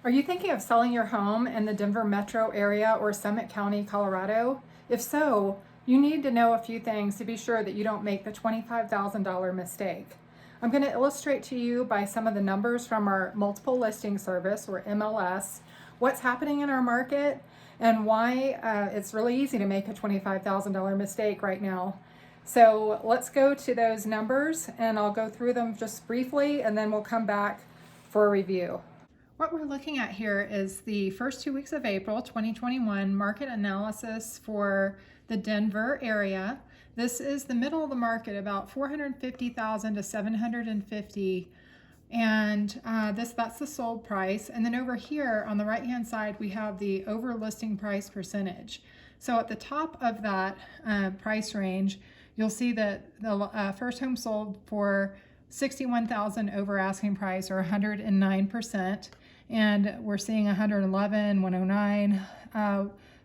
Are you thinking of selling your home in the Denver metro area or Summit County, Colorado? If so, you need to know a few things to be sure that you don't make the $25,000 mistake. I'm going to illustrate to you by some of the numbers from our multiple listing service, or MLS, what's happening in our market and why it's really easy to make a $25,000 mistake right now. So let's go to those numbers and I'll go through them just briefly and then we'll come back for a review. What we're looking at here is the first 2 weeks of April 2021 market analysis for the Denver area. This is the middle of the market, about 450,000 to 750, and that's the sold price. And then over here on the right hand side we have the over listing price percentage. So at the top of that price range, you'll see that the first home sold for 61,000 over asking price, or 109%. And we're seeing 111, 109,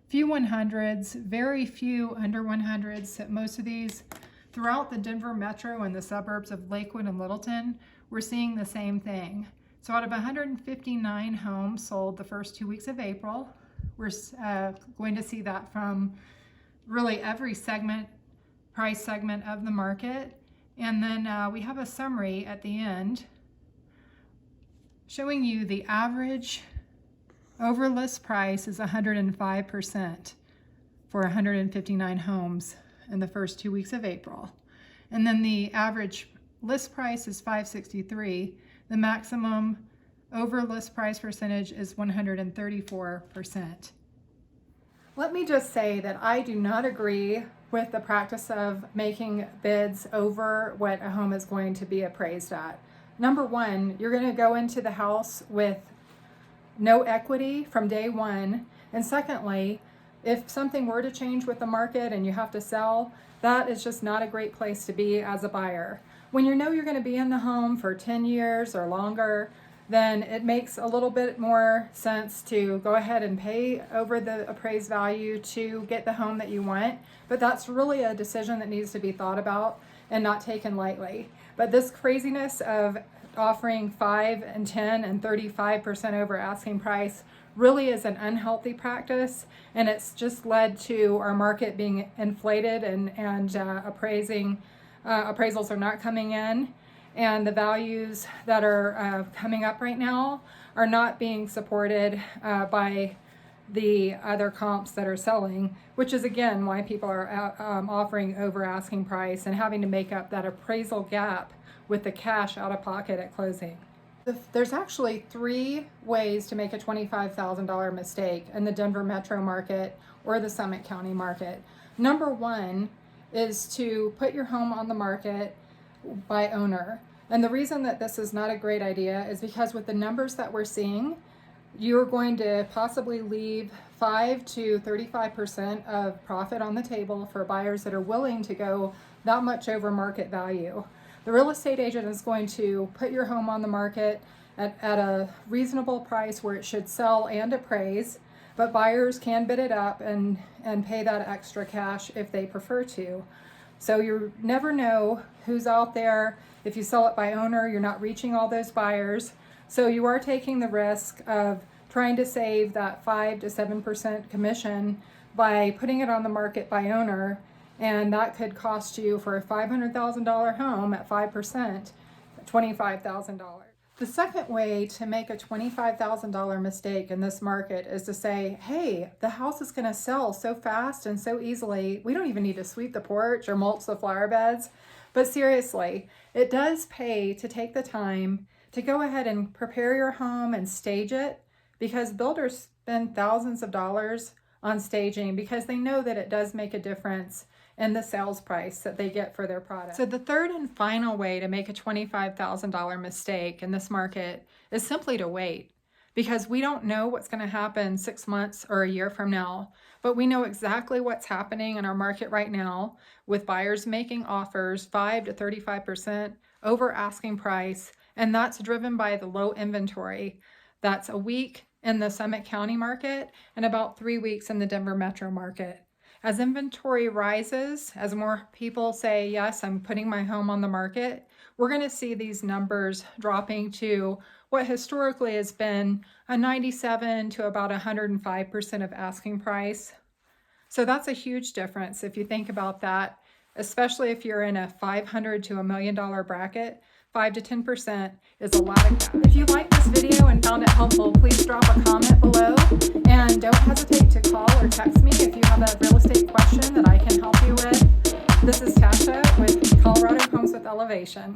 few 100s, very few under 100s. Most of these throughout the Denver metro and the suburbs of Lakewood and Littleton, we're seeing the same thing. So out of 159 homes sold the first 2 weeks of April, we're going to see that from really every price segment of the market. And then we have a summary at the end showing you the average over list price is 105% for 159 homes in the first 2 weeks of April. And then the average list price is 563. The maximum over list price percentage is 134%. Let me just say that I do not agree with the practice of making bids over what a home is going to be appraised at. Number one, you're going to go into the house with no equity from day one. And secondly, if something were to change with the market and you have to sell, that is just not a great place to be as a buyer. When you know you're going to be in the home for 10 years or longer, then it makes a little bit more sense to go ahead and pay over the appraised value to get the home that you want. But that's really a decision that needs to be thought about and not taken lightly. But this craziness of offering 5 and 10 and 35% over asking price really is an unhealthy practice, and it's just led to our market being inflated and appraisals are not coming in, and the values that are coming up right now are not being supported by the other comps that are selling, which is again why people are offering over asking price and having to make up that appraisal gap with the cash out of pocket at closing. There's actually 3 ways to make a $25,000 mistake in the Denver metro market or the Summit County market. Number one is to put your home on the market by owner. And the reason that this is not a great idea is because with the numbers that we're seeing, you're going to possibly leave 5 to 35% of profit on the table for buyers that are willing to go that much over market value. The real estate agent is going to put your home on the market at a reasonable price where it should sell and appraise, but buyers can bid it up and pay that extra cash if they prefer to. So you never know who's out there. If you sell it by owner, you're not reaching all those buyers. So you are taking the risk of trying to save that 5 to 7% commission by putting it on the market by owner, and that could cost you, for a $500,000 home at 5%, $25,000. The second way to make a $25,000 mistake in this market is to say, hey, the house is going to sell so fast and so easily, we don't even need to sweep the porch or mulch the flower beds. But seriously, it does pay to take the time to go ahead and prepare your home and stage it, because builders spend thousands of dollars on staging because they know that it does make a difference in the sales price that they get for their product. So the third and final way to make a $25,000 mistake in this market is simply to wait, because we don't know what's going to happen 6 months or a year from now, but we know exactly what's happening in our market right now with buyers making offers 5 to 35% over asking price, and that's driven by the low inventory. That's a week in the Summit County market and about 3 weeks in the Denver metro market. As inventory rises, as more people say, yes, I'm putting my home on the market, we're going to see these numbers dropping to what historically has been a 97 to about 105% of asking price. So that's a huge difference if you think about that, especially if you're in a $500 to $1 million bracket. 5 to 10% is a lot of cash. If you liked this video and found it helpful, please drop a comment below, and don't hesitate to call or text me if you have a real estate question that I can help you with. This is Tasha with Colorado Homes with Elevation.